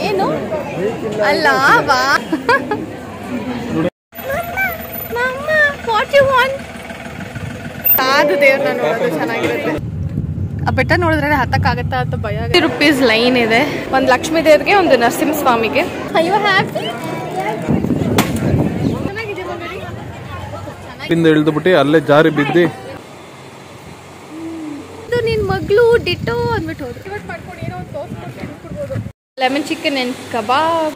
ಏನು ಅಲ್ಲ ಬಾ ಸಾಧು ದೇವ್ರನ್ನ ನೋಡೋದು ಚೆನ್ನಾಗಿರುತ್ತೆ. ಆ ಬೆಟ್ಟ ನೋಡಿದ್ರೆ ಹತ್ತಕ್ಕಾಗತ್ತಾ ಅಂತ ಭಯ. ₹50 ಲೈನ್ ಇದೆ. ಒಂದು ಲಕ್ಷ್ಮೀ ದೇವ್ರಿಗೆ, ಒಂದು ನರಸಿಂಹ ಸ್ವಾಮಿಗೆ. ಅಯ್ಯೋ ಹ್ಯಾಪಿ ಇಳಿದ್ಬಿಟ್ಟು ಅಲ್ಲೇ ಜಾರಿ ಬಿದ್ದಿ ನಿನ್ ಮಗಳು ಡಿಟೋ ಅಂದ್ಬಿಟ್ಟು ಹೋದ್ರು. ಇವತ್ತು ಮಾಡ್ಕೊಂಡು ಏನೋ ಒಂದು ತೋರಿಸ್ಕೊಡ್ಬೋದು. Lemon chicken and kebab.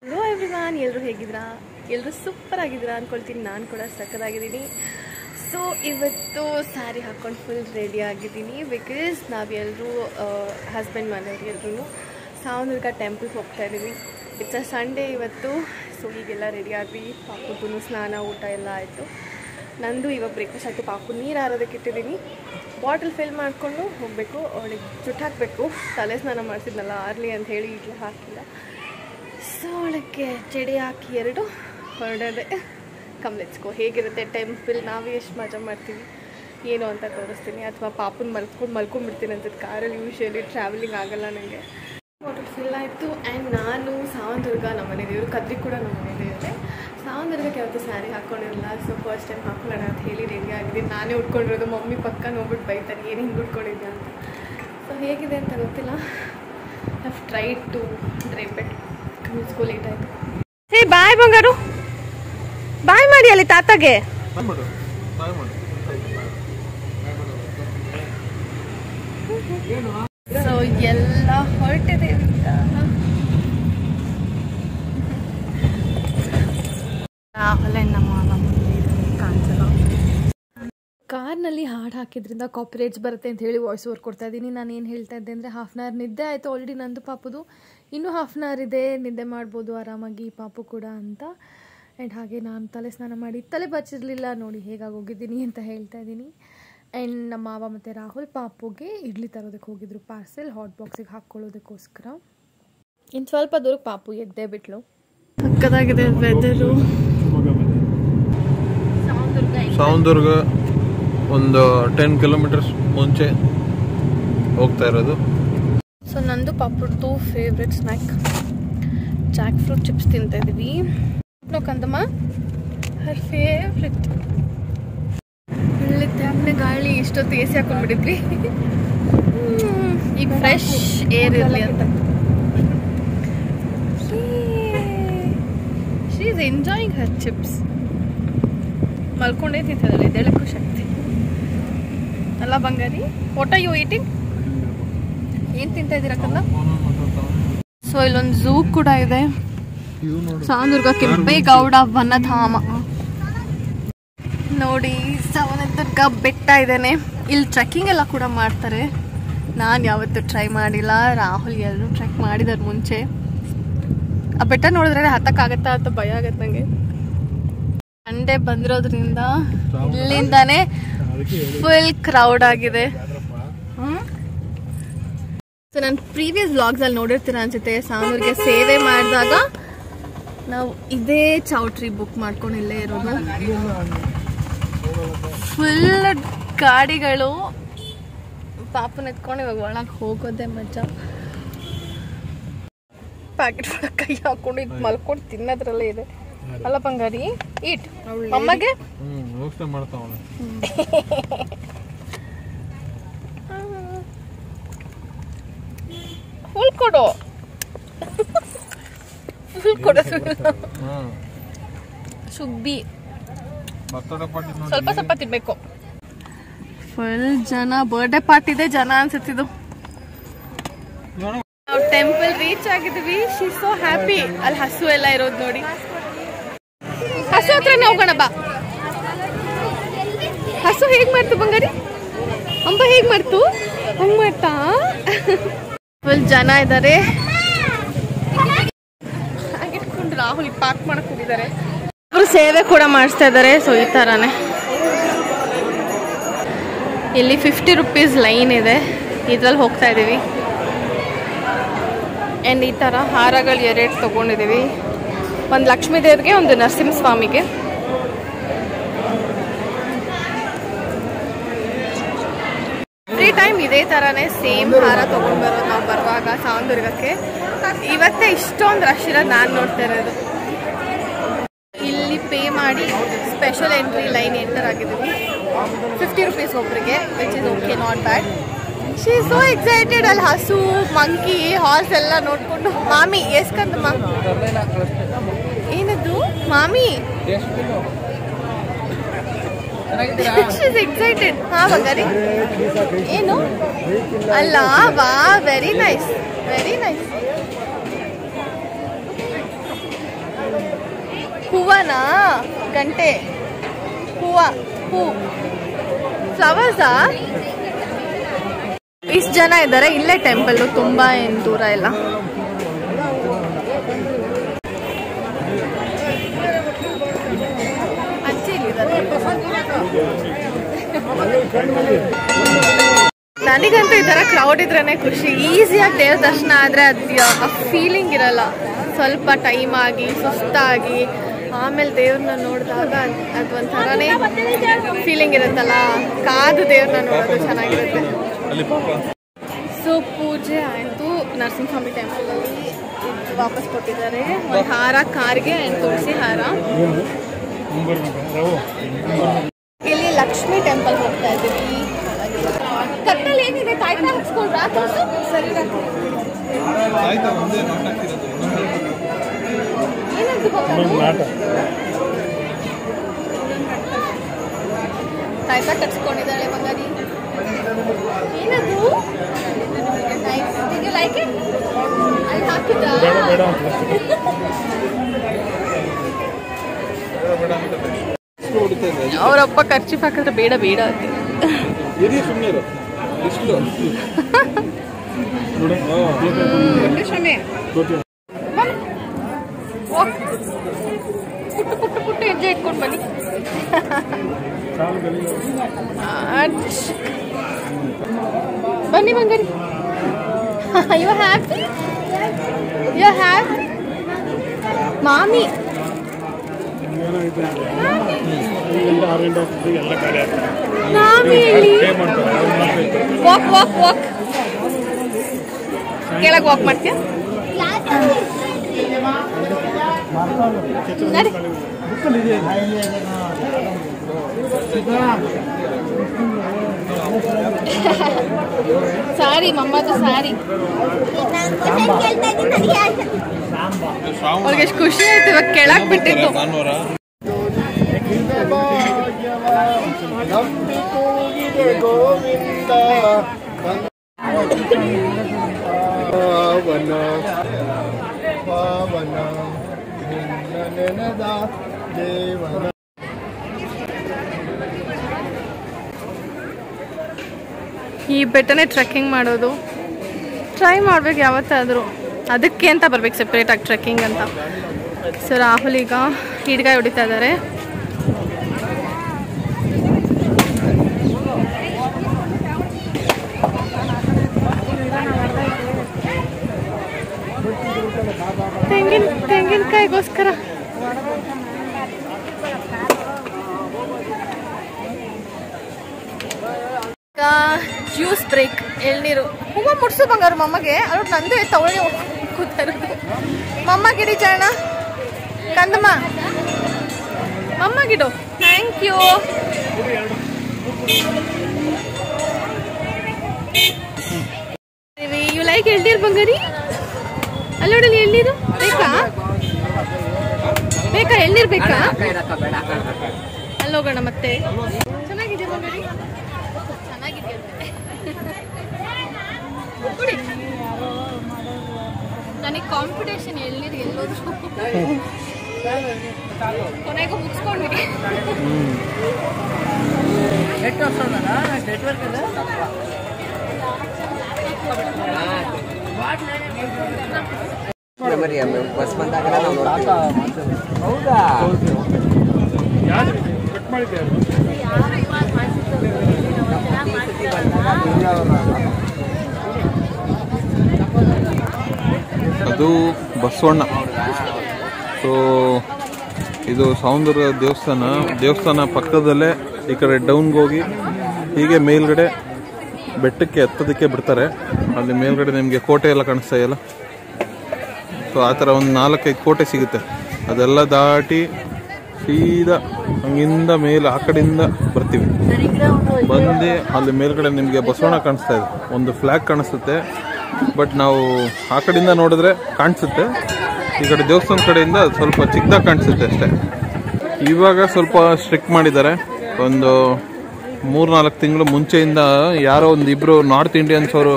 Hello everyone, ಎಲ್ಲರೂ ಹೇಗಿದ್ರಾ? ಎಲ್ಲರೂ ಸೂಪರ್ ಆಗಿದ್ದೀರಾ ಅನ್ಕೊಳ್ತೀನಿ. ನಾನು ಕೂಡ ಸಕ್ಕತ್ತಾಗಿದ್ದೀನಿ. ಸೊ ಇವತ್ತು ಸ್ಯಾರಿ ಹಾಕ್ಕೊಂಡು ಫುಲ್ ರೆಡಿ ಆಗಿದ್ದೀನಿ. ಬಿಕಾಸ್ ನಾವೆಲ್ಲರೂ ಹಸ್ಬೆಂಡ್ ಮನೆಯವ್ರು ಎಲ್ಲರೂ ಸಾವನದುರ್ಗ ಟೆಂಪಲ್ಗೆ ಹೋಗ್ತಾ ಇದ್ದೀವಿ. ಇಟ್ಸ್ ಅ ಸಂಡೇ ಇವತ್ತು. ಸೊ ಹೀಗೆಲ್ಲ ರೆಡಿ ಆದ್ವಿ. ಪಾಪುಗೂ ಸ್ನಾನ ಊಟ ಎಲ್ಲ ಆಯಿತು. ನಂದು ಇವಾಗ ಬ್ರೇಕ್ಫಾಸ್ಟ್ ಆಯಿತು. ಪಾಪು ನೀರು ಹಾರೋದಕ್ಕೆ ಇಟ್ಟಿದ್ದೀನಿ. ಬಾಟಲ್ ಫಿಲ್ ಮಾಡಿಕೊಂಡು ಹೋಗಬೇಕು. ಅವಳಿಗೆ ಜುಟ್ಟು ಹಾಕಬೇಕು. ತಲೆ ಸ್ನಾನ ಮಾಡಿಸಿದ್ನಲ್ಲ ಆರ್ಲಿ ಅಂತ ಹೇಳಿ ಈಗಲೇ ಹಾಕಿಲ್ಲ. ಸೊ ಅವಳಿಗೆ ಜಡೆ ಹಾಕಿ 2 ಹೊರಡೋದೆ. ಕಮ್ಲೆಚ್ಕೋ ಹೇಗಿರುತ್ತೆ ಟೆಂಪಲ್, ನಾವೇ ಎಷ್ಟು ಮಜಾ ಮಾಡ್ತೀವಿ ಏನು ಅಂತ ತೋರಿಸ್ತೀನಿ. ಅಥವಾ ಪಾಪುನ ಮಲ್ಕೊಂಡ್ಬಿಡ್ತೀನಿ ಅಂತ ಕಾರಲ್ಲಿ. ಯೂಶ್ವಲಿ ಟ್ರಾವೆಲಿಂಗ್ ಆಗೋಲ್ಲ ನನಗೆ. ಬಾಟಲ್ ಫಿಲ್ ಆಯಿತು. ಆ್ಯಂಡ್ ನಾನು ಸಾವನದುರ್ಗ ನಮ್ಮ ಮನೆ ದೇವರು, ಕದ್ರಿ ಕೂಡ ನಮ್ಮ ಮನೆ ದೇವರೇ. ಸಾವನದುರ್ಗಕ್ಕೆ ಯಾವತ್ತೂ ಸ್ಯಾರಿ ಹಾಕ್ಕೊಂಡಿರಲ್ಲ. ಸೊ ಫಸ್ಟ್ ಟೈಮ್ ಹಾಕೊಳ್ಳೋಣ ಅಂತ ಹೇಳಿ ರೆಡಿ ಆಗಿದ್ದೀನಿ. ನಾನೇ ಉಟ್ಕೊಂಡಿರೋದು. ಮಮ್ಮಿ ಪಕ್ಕ ನೋಡ್ಬಿಟ್ಟು ಬೈತಾರೆ ಏನು ಹಿಂಗೆ ಉಟ್ಕೊಂಡಿದ್ದೆ ಅಂತ. ಸೊ ಹೇಗಿದೆ ಅಂತ ಗೊತ್ತಿಲ್ಲ. Have tried to drape it. School late ಆಯಿತು. ಹೇ ಬಾಯ್ ಬಂಗಾರು, ಬಾಯ್ ಮಾಡಿ ಅಲ್ಲಿ ತಾತಗೆ. ಸೊ ಎಲ್ಲ ಹೊರಟಿದೆ. ಕಾರ್ನಲ್ಲಿ ಹಾಡು ಹಾಕಿದ್ರಿಂದ ಕಾಪಿರೇಟ್ಸ್ ಬರುತ್ತೆ ಅಂತ ಹೇಳಿ ವಾಯ್ಸ್ ಓವರ್ ಕೊಡ್ತಾ ಇದ್ದೀನಿ. ನಾನು ಏನು ಹೇಳ್ತಾ ಇದ್ದೆ ಅಂದರೆ, 1/2 hour ನಿದ್ದೆ ಆಯಿತು ಆಲ್ರೆಡಿ. ನಂದು ಪಾಪುದು ಇನ್ನೂ 1/2 hour ಇದೆ. ನಿದ್ದೆ ಮಾಡ್ಬೋದು ಆರಾಮಾಗಿ ಪಾಪು ಕೂಡ ಅಂತ. ಆ್ಯಂಡ್ ಹಾಗೆ ನಾನು ತಲೆ ಸ್ನಾನ ಮಾಡಿ ತಲೆ ಬಚ್ಚಿರಲಿಲ್ಲ. ನೋಡಿ ಹೇಗಾಗೋಗಿದ್ದೀನಿ ಅಂತ ಹೇಳ್ತಾ ಇದ್ದೀನಿ. ಆ್ಯಂಡ್ ನಮ್ಮ ಮಾವ ಮತ್ತು ರಾಹುಲ್ ಪಾಪುಗೆ ಇಡ್ಲಿ ತರೋದಕ್ಕೆ ಹೋಗಿದ್ರು. ಪಾರ್ಸೆಲ್ ಹಾಟ್ ಬಾಕ್ಸಿಗೆ ಹಾಕ್ಕೊಳ್ಳೋದಕ್ಕೋಸ್ಕರ. ಇನ್ನು ಸ್ವಲ್ಪ ದೂರಕ್ಕೆ ಪಾಪು ಎದ್ದೇ ಬಿಟ್ಲು. ಸಕ್ಕತ್ತಾಗಿದೆ ವೆದರು. ಸಾವನದುರ್ಗ ಒಂದು 10 ಕಿಲೋಮೀಟರ್ಸ್ ಮುಂಚೆ ಹೋಗ್ತಾ ಇರೋದು. ಸೊ ನಂದು ಪಾಪುದು favourite snack jackfruit chips ತಿಂತಾ ಇದ್ದೀವಿ. ನೋಕಂದಮ್ಮ ಹರ್ ಫೇವ್ರೆಟ್. ಒಳ್ಳೆ ತಣ್ಣನೆ ಗಾಳಿ. ಇಷ್ಟೊತ್ತು AC ಹಾಕೊಂಡ್ಬಿಟ್ಟಿದ್ವಿ. ಈಗ ಫ್ರೆಶ್ ಏರ್ ಇರಲಿ ಅಂತ. She is enjoying her chips. ಮಲ್ಕೊಂಡೇ ತಿಂತದಲ್ಲ, ಎದ್ದೇಳಕ್ಕೂ ಶಕ್ತಿ ಅಲ್ಲ ಬಂಗಾರಿ. What are you eating? ಏನು ತಿಂತಾ ಇದ್ದೀರಾ ಕಲ್ಲ? ಸೊ ಇಲ್ಲೊಂದು ಝೂ ಕೂಡ ಇದೆ. ಸಾವನದುರ್ಗ ಕೆಂಪೇಗೌಡ ವನಧಾಮ ನೋಡಿ. ಸಾವನದುರ್ಗ ಬೆಟ್ಟ ಇದೇನೆ. ಇಲ್ಲಿ ಟ್ರೆಕ್ಕಿಂಗ್ ಎಲ್ಲ ಕೂಡ ಮಾಡ್ತಾರೆ. ನಾನು ಯಾವತ್ತೂ ಟ್ರೈ ಮಾಡಿಲ್ಲ. ರಾಹುಲ್ ಎಲ್ಲರೂ ಟ್ರೆಕ್ ಮಾಡಿದಾರೆ ಮುಂಚೆ. ಆ ಬೆಟ್ಟ ನೋಡಿದ್ರೆ ಹತ್ತಕ್ಕಾಗತ್ತಾ ಅಂತ ಭಯ ಆಗತ್ತೆ ನನಗೆ. ಸಂಡೇ ಬಂದಿರೋದ್ರಿಂದ ಇಲ್ಲಿಂದಾನೇ ಫುಲ್ ಕ್ರೌಡ್ ಆಗಿದೆ. ಸೊ ನಾನು ಪ್ರೀವಿಯಸ್ ವ್ಲಾಗ್ಸಲ್ಲಿ ನೋಡಿರ್ತೀರ ಅನ್ಸುತ್ತೆ. ಸಾವನದುರ್ಗ ಸೇವೆ ಮಾಡಿದಾಗ ನಾವು ಇದೇ ಚೌಟ್ರಿ ಬುಕ್ ಮಾಡ್ಕೊಂಡು ಇಲ್ಲೇ ಇರೋದು. ಫುಲ್ ಗಾಡಿಗಳು. ಪಾಪನ ಎತ್ಕೊಂಡು ಇವಾಗ ಒಳಗೆ ಹೋಗೋದೆ ಮಜಾ. ಪ್ಯಾಕೆಟ್ ಒಳಗೆ ಕೈ ಹಾಕೊಂಡು ಇದು ಮಲ್ಕೊಂಡು ತಿನ್ನೋದ್ರಲ್ಲೇ ಇದೆ ಅಲ್ಲ ಬಂಗಾರಿ. ಈಟ್ ಅಮ್ಮಗೆ ಫುಲ್ ಕೊಡು. ಫುಲ್ ಕೊಡು ಸುಬ್ಬಿ. ಸ್ವಲ್ಪ ಸ್ವಲ್ಪ ತಿನ್ಬೇಕು. ಫುಲ್ ಜನ. ಬರ್ಡೇ ಪಾರ್ಟಿ ಇದೆ ಜನ ಅನ್ಸುತ್ತಿದ್ದು. ನಾವು ಟೆಂಪಲ್ ರೀಚ್ ಆಗಿದ್ವಿ. She so happy. ಅಲ್ಲಿ ಹಸು ಎಲ್ಲ ಇರೋದು ನೋಡಿ. ಹಸು ಹತ್ರನೇ ಹೋಗೋಣ ಬಾ. ಹಸು ಹೇಗ್ ಮಾಡ್ತು ಬಂಗಾರಿ? ಅಂಬ ಹೇಗ್ ಮಾಡ್ತು? ಹಂಗ್ ಮಾಡ್ತಾ. ಫುಲ್ ಜನ ಇದ್ದಾರೆ. ಹಾಗಿಟ್ಕೊಂಡು ರಾಹುಲ್ ಪಾರ್ಕ್ ಮಾಡಕ್ ಹೋಗಿದ್ದಾರೆ. ಅವರು ಸೇವೆ ಕೂಡ ಮಾಡಿಸ್ತಾ ಇದ್ದಾರೆ. ಸೊ ಈ ತರಾನೇ ಇಲ್ಲಿ ₹50 ಲೈನ್ ಇದೆ. ಇದ್ರಲ್ಲಿ ಹೋಗ್ತಾ ಇದೀವಿ. ಆ್ಯಂಡ್ ಈ ಥರ ಹಾರಗಳು 2 ತೊಗೊಂಡಿದ್ದೀವಿ. ಒಂದು ಲಕ್ಷ್ಮೀ ದೇವ್ರಿಗೆ, ಒಂದು ನರಸಿಂಹ ಸ್ವಾಮಿಗೆ. ಟೈಮ್ ಇದೇ ಥರನೇ ಸೇಮ್ ಹಾರ ತೊಗೊಂಡು ಬರೋದು ನಾವು ಬರುವಾಗ ಸಾವನದುರ್ಗಕ್ಕೆ. ಇವತ್ತೇ ಇಷ್ಟೊಂದು ರಶ್ ಇರೋದು ನಾನು ನೋಡ್ತಾ ಇರೋದು. ಇಲ್ಲಿ ಪೇ ಮಾಡಿ ಸ್ಪೆಷಲ್ ಎಂಟ್ರಿ ಲೈನ್ ಎಂಟರ್ ಆಗಿದ್ದೀವಿ. 50 ರೂಪೀಸ್ ಒಬ್ಬರಿಗೆ, which is okay, not bad. She is so excited. ಅಲ್ಲಿ ಹಸು, ಮಂಕಿ, ಹಾರ್ಸ್ ಎಲ್ಲ ನೋಡಿಕೊಂಡು. ಮಾಮಿ ಎಸ್ಕಂದಮ್ಮ, ಏನದು ಮಾಮಿ? She is excited. ಹಾ ಬಂಗಾರಿ, ಏನು ಅಲ್ಲ? ವಾ, ವೆರಿ ನೈಸ್, ವೆರಿ ನೈಸ್. ಹೂವನಾ? ಗಂಟೆ ಹೂವ, ಹೂ, ಫ್ಲವರ್ಸಾ? ಇಷ್ಟು ಜನ ಇದ್ದಾರೆ. ಇಲ್ಲೇ ಟೆಂಪಲ್ಲು, ತುಂಬ ಏನು ದೂರ ಇಲ್ಲ. ನನಗಂತೂ ಈ ಥರ ಕ್ರೌಡ್ ಇದ್ರೇ ಖುಷಿ. ಈಸಿಯಾಗಿ ದೇವ್ರ ದರ್ಶನ ಆದರೆ ಅದು ಆ ಫೀಲಿಂಗ್ ಇರಲ್ಲ. ಸ್ವಲ್ಪ ಟೈಮ್ ಆಗಿ ಸುಸ್ತಾಗಿ ಆಮೇಲೆ ದೇವ್ರನ್ನ ನೋಡಿದಾಗ ಅದು ಒಂಥರನೇ ಫೀಲಿಂಗ್ ಇರುತ್ತಲ್ಲ. ಕಾದು ದೇವ್ರನ್ನ ನೋಡೋದು ಚೆನ್ನಾಗಿರುತ್ತೆ. ಸೊ ಪೂಜೆ ಆಯಿತು. ನರಸಿಂಹಸ್ವಾಮಿ ಟೆಂಪಲಲ್ಲಿ ವಾಪಸ್ ಕೊಟ್ಟಿದ್ದಾರೆ. ಒಂದು ಹಾರ ಕಾರ್ಗೆ ಆ್ಯಂಡ್ ತುಳಸಿ ಹಾರ. ಇಲ್ಲಿ ಲಕ್ಷ್ಮಿ ಟೆಂಪಲ್ ಹೋಗ್ತಾ ಇದ್ದೀವಿ. ಕತ್ತಲ್ಲಿ ಏನಿದೆ? ತಾಯ್ತ ಹಾಕ್ಸ್ಕೊಂಡ್ರಾ? ಸರಿ, ಏನಂತ ತಾಯ್ತ ಕಟ್ಸ್ಕೊಂಡಿದ್ದಾಳೆ ಬಂಗಾರಿ. ಏನದು? Like it? ಅಲ್ಲಿ ಹಾಕಿದ್ರಾ? ಅವರಪ್ಪ ಖರ್ಚಿಪ್ ಹಾಕಿದ್ರೆ ಬೇಡ ಬೇಡ ಅಂತ. ಪುಟ್ಟು ಪುಟ್ಟು ಹೆಜ್ಜೆ ಇಟ್ಕೊಂಡು ಬನ್ನಿ. ಬನ್ನಿ ಬಂಗಾರಿ. You happy? ಯು ಹ್ಯಾಪಿ ಮಾಮಿ? Walk walk walk. ಕೆಳಗೆ ವಾಕ್ ಮಾಡ್ತೀಯ? ನಡಿ. ಸಾರಿ ಮಮ್ಮದು ಸಾರಿ. ಅವ್ರಿಗೆ ಎಷ್ಟು ಖುಷಿ ಆಯ್ತು ಇವಾಗ ಕೆಳಗೆ ಬಿಟ್ಟಿತ್ತು. ಈ ಬೆಟ್ಟನೇ ಟ್ರೆಕ್ಕಿಂಗ್ ಮಾಡೋದು ಟ್ರೈ ಮಾಡ್ಬೇಕು ಯಾವತ್ತಾದರೂ. ಅದಕ್ಕೆ ಅಂತ ಬರ್ಬೇಕು ಸೆಪ್ರೇಟಾಗಿ ಟ್ರೆಕ್ಕಿಂಗ್ ಅಂತ. ಸೊ ರಾಹುಲ್ ಈಗ ಹಿಡ್ಗಾಯಿ ಹೊಡಿತಾ ಇದ್ದಾರೆ. ತೆಂಗಿನಕಾಯಿಗೋಸ್ಕರ ಜ್ಯೂಸ್ ಬ್ರೇಕ್. ಎಳ್ನೀರು. ಹೂವು ಮುಡ್ಸು ಬಂಗಾರು ಮಮ್ಮಗೆ. ಅವ್ರು ನಂದೇ ತಗೊಳ್ಳಿ ಕೂತಿರೋದು. ಮಮ್ಮ ಗಿಡಿ ಜಾಣ ಕಂದಮ್ಮ, ಮಮ್ಮ ಗಿಡು. Thank you. You like elneeru ಬಂಗಾರಿ? ಅಲ್ಲಿ ನೋಡಲಿ ಎಳ್ನೀರು ಬೇಕಾ? ಬೇಕಾ ಎಳ್ನೀರು ಬೇಕಾ? ಅಲ್ಲಿ ಹೋಗೋಣ ಮತ್ತೆ. ಚೆನ್ನಾಗಿದೆ ಬಂಗಾರಿ, ಚೆನ್ನಾಗಿದೆ ಕುಡಿ. ನನಗೆ ಕಾಂಪಿಟೇಷನ್ ಎಳ್ನೀರು ಎಲ್ಲೋದ್ರು ಕೊನೆಗೂ ಮುಗಿಸ್ಕೊಂಡ್ವಿ. ಬಸ್ ಬಂದಾಗ ಹೌದಾ ಅದು ಬಸವಣ್ಣ. ಸೊ ಇದು ಸಾವನದುರ್ಗ ದೇವಸ್ಥಾನ ಪಕ್ಕದಲ್ಲೇ ಈ ಕಡೆ ಡೌನ್ಗೆ ಹೋಗಿ ಹೀಗೆ ಮೇಲ್ಗಡೆ ಬೆಟ್ಟಕ್ಕೆ ಹತ್ತೋದಕ್ಕೆ ಬಿಡ್ತಾರೆ. ಅಲ್ಲಿ ಮೇಲ್ಗಡೆ ನಿಮಗೆ ಕೋಟೆ ಎಲ್ಲ ಕಾಣಿಸ್ತಾ ಇದೆಯಲ್ಲ, ಸೊ ಆ ಥರ ಒಂದು 4-5 ಕೋಟೆ ಸಿಗುತ್ತೆ. ಅದೆಲ್ಲ ದಾಟಿ ಸೀದಾ ಹಂಗಿಂದ ಮೇಲೆ ಆ ಕಡೆಯಿಂದ ಬರ್ತೀವಿ. ಬಂದು ಅಲ್ಲಿ ಮೇಲ್ಗಡೆ ನಿಮಗೆ ಬಸವಣ್ಣ ಕಾಣಿಸ್ತಾ ಇದೆ, ಒಂದು ಫ್ಲ್ಯಾಗ್ ಕಾಣಿಸುತ್ತೆ. ಬಟ್ ನಾವು ಆ ಕಡೆಯಿಂದ ನೋಡಿದ್ರೆ ಕಾಣಿಸುತ್ತೆ, ಈ ಕಡೆ ದೇವಸ್ಥಾನ ಕಡೆಯಿಂದ ಸ್ವಲ್ಪ ಚಿಕ್ಕದಾಗಿ ಕಾಣಿಸುತ್ತೆ ಅಷ್ಟೇ. ಇವಾಗ ಸ್ವಲ್ಪ ಸ್ಟ್ರಿಕ್ಟ್ ಮಾಡಿದ್ದಾರೆ. ಒಂದು 3-4 ತಿಂಗಳು ಮುಂಚೆಯಿಂದ ಯಾರೋ ಒಂದಿಬ್ರು ನಾರ್ತ್ ಇಂಡಿಯನ್ಸ್ ಅವರು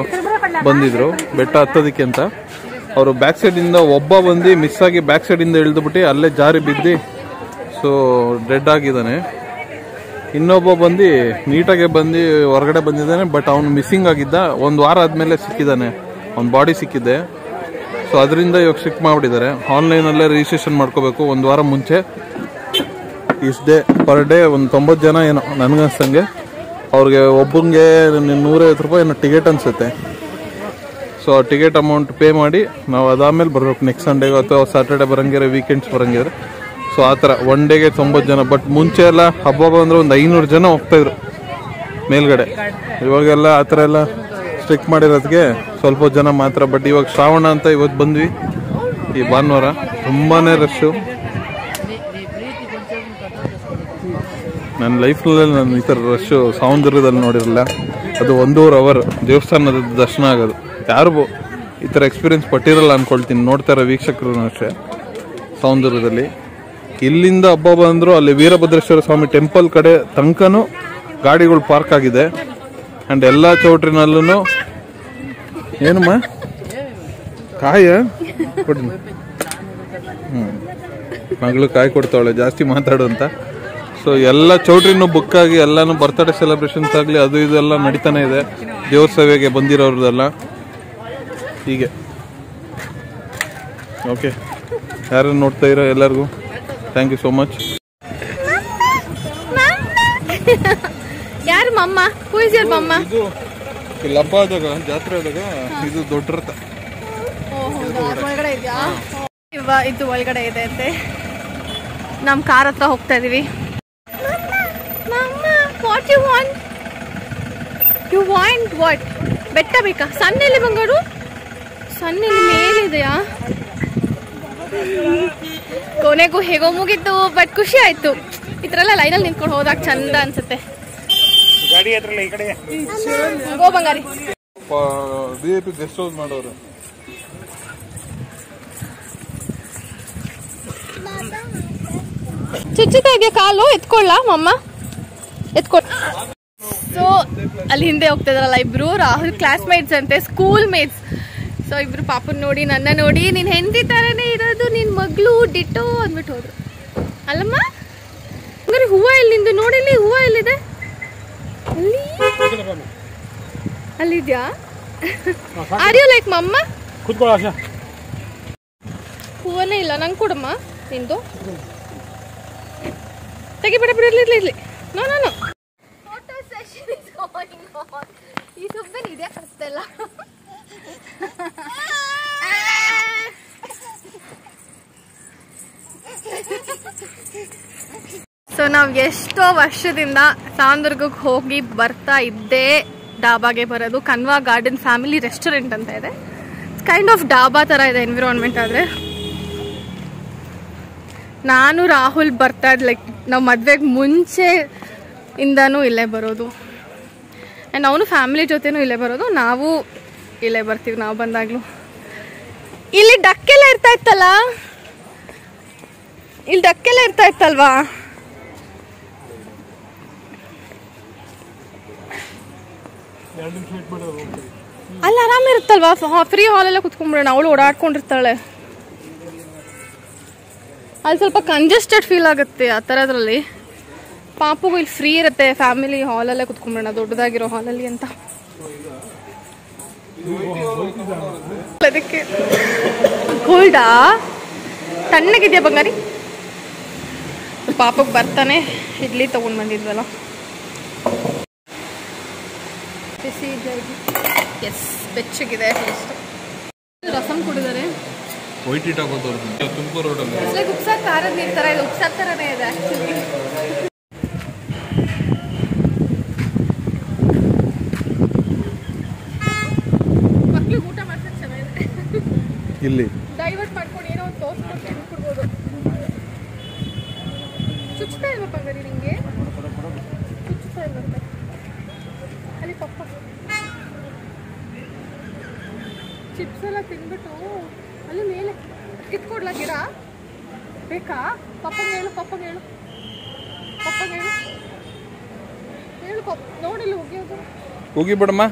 ಬಂದಿದ್ರು ಬೆಟ್ಟ ಹತ್ತೋದಕ್ಕೆ ಅಂತ. ಅವರು ಬ್ಯಾಕ್ ಸೈಡಿಂದ ಒಬ್ಬ ಬಂದು ಮಿಸ್ ಆಗಿ ಬ್ಯಾಕ್ ಸೈಡಿಂದ ಇಳಿದುಬಿಟ್ಟು ಅಲ್ಲೇ ಜಾರಿ ಬಿದ್ದು ಸೊ ಡೆಡ್ ಆಗಿದ್ದಾನೆ. ಇನ್ನೊಬ್ಬ ಬಂದು ನೀಟಾಗೆ ಬಂದು ಹೊರಗಡೆ ಬಂದಿದ್ದಾನೆ, ಬಟ್ ಅವನು ಮಿಸ್ಸಿಂಗ್ ಆಗಿದ್ದ. 1 ವಾರ ಆದಮೇಲೆ ಸಿಕ್ಕಿದ್ದಾನೆ, ಅವ್ನ ಬಾಡಿ ಸಿಕ್ಕಿದೆ. ಸೊ ಅದರಿಂದ ಇವಾಗ ಸ್ಟ್ರಿಕ್ಟ್ ಮಾಡಿಬಿಟ್ಟಿದ್ದಾರೆ. ಆನ್ಲೈನಲ್ಲೇ ರಿಜಿಸ್ಟ್ರೇಷನ್ ಮಾಡ್ಕೋಬೇಕು 1 ವಾರ ಮುಂಚೆ. ಇಷ್ಟು ಡೇ ಪರ್ ಡೇ ಒಂದು 90 ಜನ ಏನೋ ನನಗನ್ಸಂಗೆ. ಅವ್ರಿಗೆ ಒಬ್ಬಂಗೆ 150 ರೂಪಾಯಿ ಏನೋ ಟಿಕೆಟ್ ಅನಿಸುತ್ತೆ. ಸೊ ಆ ಟಿಕೆಟ್ ಅಮೌಂಟ್ ಪೇ ಮಾಡಿ ನಾವು ಅದಾದಮೇಲೆ ಬರಬೇಕು ನೆಕ್ಸ್ಟ್ ಸಂಡೇಗೆ ಅಥವಾ ಸ್ಯಾಟರ್ಡೆ ಬರೋಂಗಿದ್ರೆ, ವೀಕೆಂಡ್ಸ್ ಬರೋಂಗಿದ್ರೆ. ಸೊ ಆ ಥರ 1 ಡೇಗೆ 90 ಜನ. ಬಟ್ ಮುಂಚೆ ಎಲ್ಲ ಹಬ್ಬ ಬಂದರೆ ಒಂದು 500 ಜನ ಹೋಗ್ತಾಯಿದ್ರು ಮೇಲ್ಗಡೆ. ಇವಾಗೆಲ್ಲ ಆ ಥರ ಎಲ್ಲ ಸ್ಟ್ರಿಕ್ಟ್ ಮಾಡಿರೋದಕ್ಕೆ ಸ್ವಲ್ಪ ಜನ ಮಾತ್ರ. ಬಟ್ ಇವಾಗ ಶ್ರಾವಣ ಅಂತ ಇವತ್ತು ಬಂದ್ವಿ, ಈ ಭಾನುವಾರ ತುಂಬಾ ರಶ್ಶು. ನನ್ನ ಲೈಫ್ನಲ್ಲಿ ನಾನು ಈ ಥರ ರಶ್ಶು ಸೌಂದರ್ಯದಲ್ಲಿ ನೋಡಿರಲಿಲ್ಲ. ಅದು 1.5 ಅವರ್ ದೇವಸ್ಥಾನದ ದರ್ಶನ ಆಗೋದು. ಯಾರಿಗೂ ಈ ಥರ ಎಕ್ಸ್ಪೀರಿಯನ್ಸ್ ಪಟ್ಟಿರಲ್ಲ ಅಂದ್ಕೊಳ್ತೀನಿ, ನೋಡ್ತಾ ಇರೋ ವೀಕ್ಷಕರು ಅಷ್ಟೇ. ಸೌಂದರ್ಯದಲ್ಲಿ ಇಲ್ಲಿಂದ ಹಬ್ಬ ಬಂದರು ಅಲ್ಲಿ ವೀರಭದ್ರೇಶ್ವರ ಸ್ವಾಮಿ ಟೆಂಪಲ್ ಕಡೆ ತನಕನೂ ಗಾಡಿಗಳು ಪಾರ್ಕ್ ಆಗಿದೆ. ಆ್ಯಂಡ್ ಎಲ್ಲ ಚೌಟ್ರಿನಲ್ಲೂ ಏನಮ್ಮ ಕಾಯ ಕೊಡಿ, ಮಗಳು ಕಾಯಿ ಕೊಡ್ತಾವಳೆ ಜಾಸ್ತಿ ಮಾತಾಡು ಅಂತ. ಸೊ ಎಲ್ಲ ಚೌಟ್ರಿನೂ ಬುಕ್ ಆಗಿ ಎಲ್ಲನೂ ಬರ್ತ್ಡೇ ಸೆಲೆಬ್ರೇಷನ್ಸ್ ಆಗಲಿ ಅದು ಇದೆಲ್ಲ ನಡೀತಾನೆ ಇದೆ. ದೇವ್ರ ಸೇವೆಗೆ ಬಂದಿರೋರ್ದೆಲ್ಲ ಹೀಗೆ. ಓಕೆ, ಯಾರನ್ನು ನೋಡ್ತಾ ಇರೋ ಎಲ್ಲರಿಗೂ ಥ್ಯಾಂಕ್ ಯು ಸೋ ಮಚ್. ಯಾರು ಮಮ್ಮ? ಹೂ ಇಸ್ ಯುವರ್ ಮಮ್ಮ? ಇಲ್ಲಿ ಹಬ್ಬ ಆದಾಗ, ಜಾತ್ರೆ ಆದಾಗ ಇದು ದೊಡ್ಡ ರಥ. ಒಳಗಡೆ ಇದೆಯಾ? ಇದು ಒಳಗಡೆ ಇದೆ ಅಂತೆ. ನಮ್ಮ ಕಾರ್ ಹತ್ರ ಹೋಗ್ತಾ ಇದೀವಿ. What you want? You want what? ಬೆಟ್ಟ ಬೇಕಾ? ಸನ್ನೆಲ್ಲಿ ಬಂಗಾರು? ಸನ್ನೆಲ್ಲಿ ಮೇಲಿದೆಯಾ? ಕೊನೆಗೂ ಹೇಗೋ ಮುಗಿತು, ಬಟ್ ಖುಷಿ ಆಯ್ತು. ಈ ಥರ ಎಲ್ಲ ಲೈನಲ್ಲಿ ನಿಂತ್ಕೊಂಡು ಹೋದಾಗ ಚಂದ ಅನ್ಸುತ್ತೆ. ಗೋ ಬಂಗಾರಿ. VIP ಗೆಸ್ಟ್ ಹೌಸ್ ಮಾಡೋರು. ಚುಚ್ಚುತ್ತಾ ಇದೆಯಾ ಕಾಲು? ಎತ್ಕೊಳ್ಳ ಮಮ್ಮ, ಎತ್ಕೊಳ್ಳ. ಸೊ ಅಲ್ಲಿ ಹಿಂದೆ ಹೋಗ್ತಾ ಇದಾರಲ್ಲ ಇಬ್ರು ರಾಹುಲ್ ಕ್ಲಾಸ್ಮೇಟ್ಸ್ ಅಂತೆ, ಸ್ಕೂಲ್ ಮೇಟ್ಸ್. ಸೊ ಇಬ್ರು ಪಾಪನ್ ನೋಡಿ ನನ್ನ ನೋಡಿ ನೀನ್ ಹೆಂಡತಿ ತರನೇ ಇರೋದು, ನಿನ್ ಮಗಳು ಡಿಟೋ ಅಂದ್ಬಿಟ್ಟು ಹೋದ್ರು. ಅಲ್ಲಮ್ಮ ಹಂಗಾರೆ ಹೂವ ಎಲ್ಲಿಂದು ನೋಡಿಲ್ಲಿ? ಹೂವ ಎಲ್ಲಿದೆ? ಅಲ್ಲಿದ್ಯಾ? ಆರ್ ಯು ಲೈಕ್ ಮಮ್ಮ? ಹೂವನೇ ಇಲ್ಲ, ನಂಗೆ ಕೊಡಮ್ಮ ನಿಂದು. ತೆಗಿಬೇಡ ಬಿಡಲಿ, ಇರ್ಲಿ. No no no. Photo session is going on. ಈ ಸುಬ್ಬನ್ ಇದೆ ಕಷ್ಟಲ್ಲ. ಸೊ ನಾವು ಎಷ್ಟೋ ವರ್ಷದಿಂದ ಸಾಂದುರ್ಗಕ್ಕೆ ಹೋಗಿ ಬರ್ತಾ ಇದ್ದೇ ಡಾಬಾಗೆ ಬರೋದು. ಕನ್ವಾ ಗಾರ್ಡನ್ ಫ್ಯಾಮಿಲಿ ರೆಸ್ಟೋರೆಂಟ್ ಅಂತ ಇದೆ. ಕೈಂಡ್ ಆಫ್ ಡಾಬಾ ಥರ ಇದೆ ಎನ್ವಿರಾನ್ಮೆಂಟ್. ಆದರೆ ನಾನು ರಾಹುಲ್ ಬರ್ತಾ ಇದ್ದು ಲೈಕ್ ನಾವು ಮದುವೆಗೆ ಮುಂಚೆ ಇಂದನೂ ಇಲ್ಲೇ ಬರೋದು. ಆ್ಯಂಡ್ ಅವನು ಫ್ಯಾಮಿಲಿ ಜೊತೆನೂ ಇಲ್ಲೇ ಬರೋದು. ನಾವು ಇಲ್ಲೇ ಬರ್ತೀವಿ. ನಾವು ಬಂದಾಗಲೂ ಇಲ್ಲಿ ಡಕ್ಕೆಲ್ಲ ಇರ್ತಾ ಇತ್ತಲ್ಲ, ಇಲ್ಲಿ ಡಕ್ಕೆಲ್ಲ ಇರ್ತಾ ಇತ್ತಲ್ವಾ? ಅಲ್ಲಿ ಆರಾಮ ಇರುತ್ತಲ್ವಾ? ಫ್ರೀ ಹಾಲೆಲ್ಲ ಕುತ್ಕೊಂಡ್ಬಿಡೋಣ. ಅವಳು ಓಡಾಡ್ಕೊಂಡಿರ್ತಾಳೆ. ಅಲ್ಲಿ ಸ್ವಲ್ಪ ಕಂಜೆಸ್ಟೆಡ್ ಫೀಲ್ ಆಗುತ್ತೆ ಆ ಥರದ್ರಲ್ಲಿ. ಪಾಪಗೂ ಇಲ್ಲಿ ಫ್ರೀ ಇರುತ್ತೆ, ಫ್ಯಾಮಿಲಿ ಹಾಲಲ್ಲೇ ಕುತ್ಕೊಂಡ್ಬಿಡೋಣ, ದೊಡ್ಡದಾಗಿರೋ ಹಾಲಲ್ಲಿ ಅಂತ. ಅದಕ್ಕೆ ಕೋಲ್ಡಾ? ತಣ್ಣಗಿದ್ಯಾ ಬಂಗಾರಿ? ಪಾಪಕ್ಕೆ ಬರ್ತಾನೆ ಇಡ್ಲಿ ತಗೊಂಡು ಬಂದಿದ್ವಲ್ಲ, ಬಿಸಿ ಇದ್ದಾಗಿ. ಎಸ್, ಬೆಚ್ಚಗಿದೆ. ರಸಂ ಕುಡಿದಾರೆ. ವೈಟ್ ಇಟ್ ಆಗೋದು ತುಮಕೂರು ರೋಡಲ್ಲಿ. ಉಪ್ಸಾರು ಖಾರದ ನೀರು ಥರ ಇದೆ, ಉಪ್ಸಾರು ಥರನೇ ಇದೆ ಆ್ಯಕ್ಚುಲಿ. ಇಲ್ಲಿ ಡೈವರ್ಟ್ ಮಾಡ್ಕೊಂಡು ಏನೋ ಒಂದು ತೋರಿಸ್ಕೊಂಡು ತಿನ್ಕೊಡ್ಬೋದು. ಚುಚ್ತಾ ಇಲ್ವಾ ಬಂಗಾರಿ ನಿಂಗೆ? ಚುಚ್ತಾ ಇಲ್ವಂತೆ ಅಲ್ಲಿ ಪಪ್ಪ ಚಿಪ್ಸ್ ಎಲ್ಲ ತಿನ್ಬಿಟ್ಟು ಅಲ್ಲಿ ಮೇಲೆ ಕಿತ್ಕೊಡ್ಲ ಗಿಡ ಬೇಕಾ? ಪಪ್ಪಂಗೆ ಹೇಳು ಪಪ್ಪಂಗೆ ಹೇಳು ಪಪ್ಪಂಗೆ ಹೇಳು ಹೇಳು ಪಪ್ಪ ನೋಡಿಲ್ಲ ಹೋಗಿ ಹೋಗಿ ಬಿಡಮ್ಮ.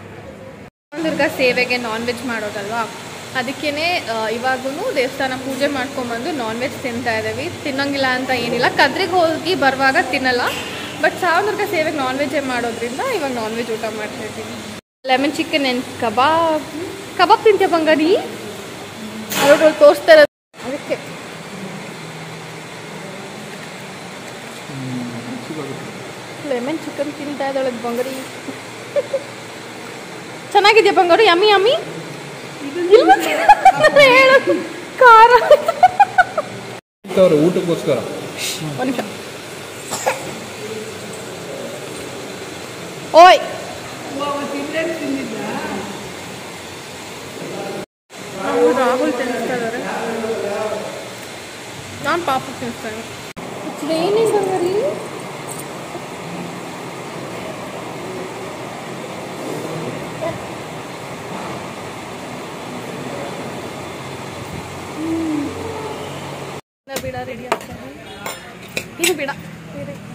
ದುರ್ಗಾ ಸೇವೆಗೆ ನಾನ್ ವೆಜ್ ಮಾಡೋದಲ್ವಾ, ಅದಕ್ಕೇ ಇವಾಗೂ ದೇವಸ್ಥಾನ ಪೂಜೆ ಮಾಡ್ಕೊಂಬಂದು ನಾನ್ ವೆಜ್ ತಿಂತಾ ಇದ್ದೀವಿ. ತಿನ್ನೋಂಗಿಲ್ಲ ಅಂತ ಏನಿಲ್ಲ, ಕದ್ರಿಗೆ ಹೋಗಿ ಬರುವಾಗ ತಿನ್ನಲ್ಲ, ಬಟ್ ಸಾವನದುರ್ಗ ಸೇವೆಗೆ ನಾನ್ ವೆಜ್ಜೇ ಮಾಡೋದ್ರಿಂದ ಇವಾಗ ನಾನ್ ವೆಜ್ ಊಟ ಮಾಡ್ತಾ ಇದ್ದೀವಿ. ಲೆಮನ್ ಚಿಕನ್ ಆ್ಯಂಡ್ ಕಬಾಬ್. ಕಬಾಬ್ ತಿಂತೀಯ ಬಂಗಾರಿ? ಅವ್ರು ತೋರಿಸ್ತಾ ಇರೋದು ಅದಕ್ಕೆ. ಲೆಮನ್ ಚಿಕನ್ ತಿಂತಾ ಇದ್ದಾಳೆ ಬಂಗಾರಿ. ಚೆನ್ನಾಗಿದೆಯಾ ಬಂಗಾರು? ಯಮ್ಮಿ ಯಮ್ಮಿ ಹೇಳು ಖಾರ ಊಟಕ್ಕೋಸ್ಕರ ಒಂದು ನಿಮಿಷ. ಓಯ್ ರಾಹುಲ್ ತಿನ್ನಿಸ್ತಾ ಇದ್ದಾರೆ, ನಾನು ಪಾಪ ತಿನ್ನಿಸ್ತಾನೆ. ಏನೇ ಬಂಗಾರಿ? ಬಿಡ ರೆಡಿ ಆಗ್ತದೆ. ಇದು ಬಿಡ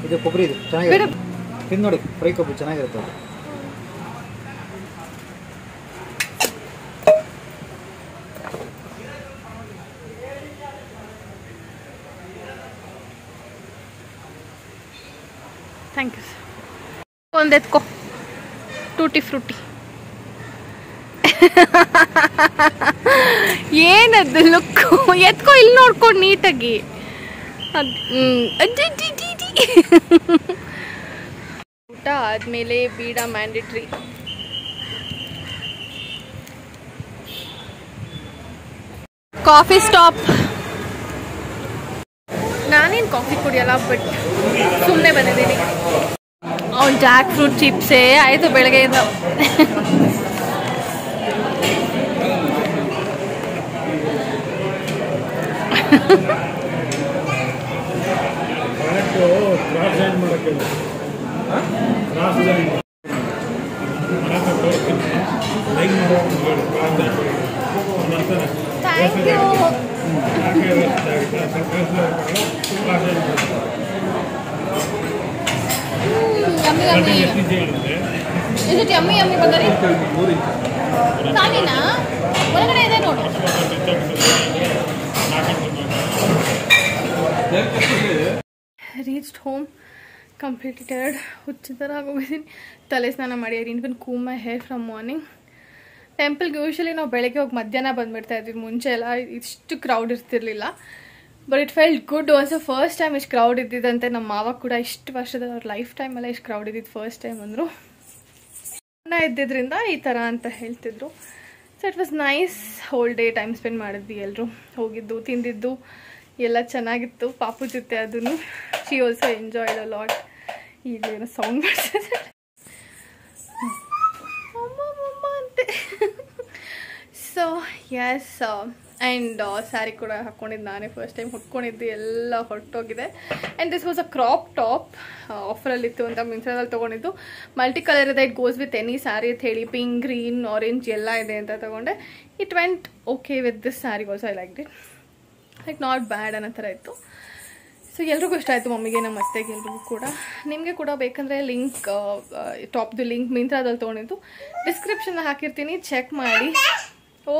ಇದು ಕೊಬ್ಬರಿ ಇದು ಚೆನ್ನಾಗಿದೆ, ತಿಂದು ನೋಡಿ. ಫ್ರೈ ಕೊಬ್ಬರಿ ಚೆನ್ನಾಗಿರುತ್ತೆ ಅದು. Thank you sir. ಒಂದು ಎತ್ಕೋ ಟೂಟಿ ಫ್ರೂಟಿ. ಏನದು ಲುಕ್ಕು? ಎತ್ಕೋ ಇಲ್ಲಿ ನೋಡ್ಕೊಂಡು ನೀಟಾಗಿ. ಊಟ ಆದಮೇಲೆ ಬೀಡ ಮ್ಯಾಂಡೇಟ್ರಿ. Coffee stop. ನಾನೇನು ಕಾಫಿ ಕುಡಿಯಲ್ಲ, ಬಟ್ ಸುಮ್ಮನೆ ಬಂದಿದ್ದೀನಿ. ಅವ್ನು ಜಾಕ್ ಫ್ರೂಟ್ ಚಿಪ್ಸೇ ಆಯಿತು ಬೆಳಗ್ಗೆಯಿಂದ. Thank you. Yummy yummy. Is it yummy yummy ಬಂಗಾರಿ? ಸಾಲಿನಾ ಒಳಗಡೆ ಇದೆ ನೋಡು. Reached home completed. ಹುಚ್ಚ ಥರ ಆಗೋಗಿದ್ದೀನಿ. ತಲೆ ಸ್ನಾನ ಮಾಡಿ I didn't comb my hair from morning. ಟೆಂಪಲ್ಗೆ ಯೂಶ್ವಲಿ ನಾವು ಬೆಳಗ್ಗೆ ಹೋಗಿ ಮಧ್ಯಾಹ್ನ ಬಂದುಬಿಡ್ತಾ ಇದ್ವಿ. ಮುಂಚೆ ಎಲ್ಲ ಇಷ್ಟು ಕ್ರೌಡ್ ಇರ್ತಿರ್ಲಿಲ್ಲ, but it felt good. Also first time ಇಷ್ಟು ಕ್ರೌಡ್ ಇದ್ದಿದ್ದಂತೆ. ನಮ್ಮ ಮಾವ ಕೂಡ ಇಷ್ಟು ವರ್ಷದ ಅವ್ರ ಲೈಫ್ ಟೈಮೆಲ್ಲ ಇಷ್ಟು ಕ್ರೌಡ್ ಇದ್ದಿದ್ದು ಫಸ್ಟ್ ಟೈಮ್ ಅಂದರು. ಇದ್ದಿದ್ದರಿಂದ ಈ ಥರ ಅಂತ ಹೇಳ್ತಿದ್ರು. So it was nice. Whole day time spend ಮಾಡಿದ್ವಿ ಎಲ್ಲರೂ. ಹೋಗಿದ್ದು ತಿಂದಿದ್ದು ಎಲ್ಲ ಚೆನ್ನಾಗಿತ್ತು. ಪಾಪು ಜೊತೆ ಅದನ್ನು she also enjoyed a lot. ಈಗೇನೋ ಸೌಂಡ್ ಮಾಡ್ತಿದ್ದೆ ಅಮ್ಮ ಅಂತೆ. ಸೊ ಎಸ್, ಆ್ಯಂಡ್ ಸ್ಯಾರಿ ಕೂಡ ಹಾಕ್ಕೊಂಡಿದ್ದು ನಾನೇ ಫಸ್ಟ್ ಟೈಮ್ ಹುಟ್ಕೊಂಡಿದ್ದು. ಎಲ್ಲ ಹೊರಟೋಗಿದೆ. And this was a crop top. ಆಫರಲ್ಲಿತ್ತು ಅಂತ ಮಿಂತ್ರಾದಲ್ಲಿ ತೊಗೊಂಡಿದ್ದು. ಮಲ್ಟಿ ಕಲರ್ ಇದೆ, it goes with any sari ಅಂತ ಹೇಳಿ. ಪಿಂಕ್, ಗ್ರೀನ್, ಆರೆಂಜ್ ಎಲ್ಲ ಇದೆ ಅಂತ ತೊಗೊಂಡೆ. It went okay with this sari also. I like it. Like not bad ಅನ್ನೋ ಥರ ಇತ್ತು. ಸೊ ಎಲ್ರಿಗೂ ಇಷ್ಟ ಆಯಿತು, ಮಮ್ಮಿಗೆ ನಮ್ಮ ಅತ್ತೆಗೆ ಎಲ್ರಿಗೂ ಕೂಡ. ನಿಮಗೆ ಕೂಡ ಬೇಕಂದರೆ ಲಿಂಕ್, ಟಾಪ್ದು ಲಿಂಕ್ ಮಿಂತ್ರಾದಲ್ಲಿ ತೊಗೊಂಡಿದ್ದು ಡಿಸ್ಕ್ರಿಪ್ಷನ್ ಹಾಕಿರ್ತೀನಿ, ಚೆಕ್ ಮಾಡಿ. Oh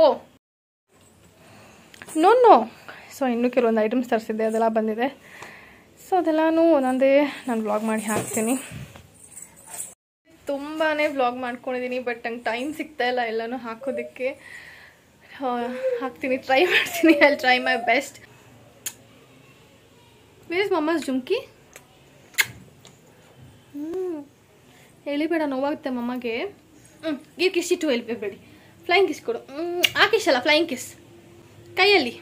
no. ಸೊ ಇನ್ನೂ ಕೆಲವೊಂದು ಐಟಮ್ಸ್ ತರಿಸಿದ್ದೆ, ಅದೆಲ್ಲ ಬಂದಿದೆ. ಸೊ ಅದೆಲ್ಲನೂ ಒಂದೊಂದೇ ನಾನು ವ್ಲಾಗ್ ಮಾಡಿ ಹಾಕ್ತೀನಿ. ತುಂಬಾ ವ್ಲಾಗ್ ಮಾಡ್ಕೊಂಡಿದ್ದೀನಿ, ಬಟ್ ನಂಗೆ ಟೈಮ್ ಸಿಗ್ತಾಯಿಲ್ಲ ಎಲ್ಲನೂ ಹಾಕೋದಕ್ಕೆ. ಹಾಕ್ತೀನಿ, ಟ್ರೈ ಮಾಡ್ತೀನಿ. I try my best. Where is mumma's jhumki? ಹೇಳಿಬೇಡ, ನೋವಾಗುತ್ತೆ ಮಮ್ಮಗೆ. ಈ ಕಿಸ್ ಇಟ್ಟು ಹೇಳ್ಬೇಡಿ. ಫ್ಲೈಯಿಂಗ್ ಕಿಸ್ ಕೊಡು. ಆ ಕಿಸ್ ಅಲ್ಲ, ಫ್ಲೈಯಿಂಗ್ ಕಿಸ್ ಕೈಯಲ್ಲಿ.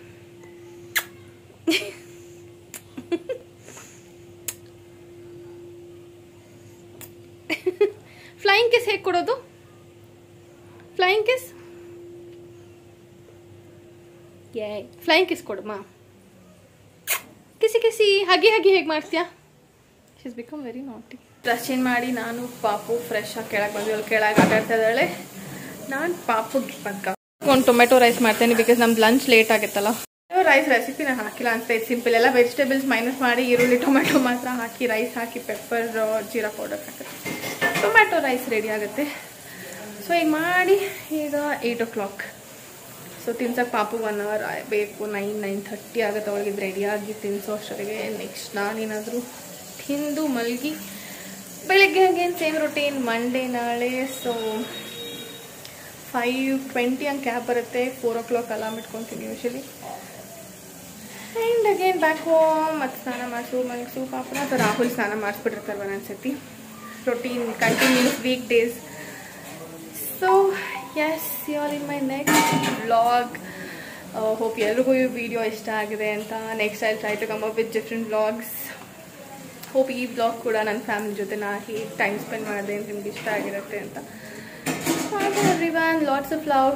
ಫ್ಲೈಯಿಂಗ್ ಕಿಸ್ ಹೇಗೆ ಕೊಡೋದು? ಫ್ಲೈಯಿಂಗ್ ಕಿಸ್ ಫ್ಲೈಯಿಂಗ್ ಕಿಸ್ ಕೊಡಮ್ಮ. ಕಿಸಿ ಕಿಸಿ ಹಾಗೆ ಹೇಗೆ ಮಾಡ್ತೀಯಾ? ಶೀಸ್ ಬಿಕಮ್ ವೆರಿ ನಾಟಿ. ಡ್ರೆಸ್ ಚೇಂಜ್ ಮಾಡಿ ನಾನು ಪಾಪು ಫ್ರೆಶ್ ಆಗಿ ಕೆಳಗೆ ಬಂದ್ವಿ. ಅಲ್ಲಿ ಕೆಳಗೆ ಆಟ ಆಡ್ತಾ ಇದ್ದಾಳೆ. ನಾನು ಪಾಪುಗೆ ಒಂದು ಟೊಮೆಟೊ ರೈಸ್ ಮಾಡ್ತೇನೆ ಬಿಕಾಸ್ ನಮ್ದು ಲಂಚ್ ಲೇಟ್ ಆಗುತ್ತಲ್ಲ. ರೈಸ್ ರೆಸಿಪಿ ನಾನು ಹಾಕಿಲ್ಲ ಅಂತ ಇದು ಸಿಂಪಲ್. ಎಲ್ಲ ವೆಜಿಟೇಬಲ್ಸ್ ಮೈನಸ್ ಮಾಡಿ ಈರುಳ್ಳಿ ಟೊಮೆಟೊ ಮಾತ್ರ ಹಾಕಿ ರೈಸ್ ಹಾಕಿ ಪೆಪ್ಪರ್ ಜೀರಾ ಪೌಡರ್ ಹಾಕುತ್ತೆ. ಟೊಮೆಟೊ ರೈಸ್ ರೆಡಿ ಆಗುತ್ತೆ. ಸೊ ಈಗ ಮಾಡಿ ಈಗ 8 o'clock. ಸೊ ತಿನ್ಸೋಕೆ ಪಾಪು 1 hour ಬೇಕು. 9:30 ಆಗುತ್ತೆ ಅವಳಿಗೆ ರೆಡಿಯಾಗಿ ತಿನ್ಸೋ ಅಷ್ಟೊತ್ತಿಗೆ. ನೆಕ್ಸ್ಟ್ ನಾನೇನಾದರೂ ತಿಂದು ಮಲಗಿ ಬೆಳಗ್ಗೆ ಹಂಗೇನು ಸೇಮ್ ರೊಟೀನ್ ಮಂಡೇ ನಾಳೆ. ಸೊ 5:20 ಹಂಗೆ ಕ್ಯಾಬ್ ಬರುತ್ತೆ. 4 o'clock ಅಲಾರ್ಮ್ ಇಟ್ಕೊತೀನಿ usually. And again back home. ಮತ್ತು ಸ್ನಾನ ಮಾಡಿಸು ಮಲಗಿಸು ಪಾಪನ. ಅಥವಾ ರಾಹುಲ್ ಸ್ನಾನ ಮಾಡಿಸ್ಬಿಟ್ಟಿರ್ತಾರೆ ಒಂದೊಂದು ಸತಿ. Routine continues weekdays. So see you all in my next vlog. Hope ಎಲ್ರಿಗೂ ಈ ವಿಡಿಯೋ ಇಷ್ಟ ಆಗಿದೆ ಅಂತ. Next I try to come up with different vlogs. Hope ಈ ವ್ಲಾಗ್ ಕೂಡ ನನ್ನ ಫ್ಯಾಮಿಲಿ ಜೊತೆ ನಾ ಹೇಗೆ ಟೈಮ್ ಸ್ಪೆಂಡ್ ಮಾಡಿದೆ ಅಂತ ನಿಮ್ಗೆ ಇಷ್ಟ ಆಗಿರುತ್ತೆ ಅಂತ. Everyone lots of love.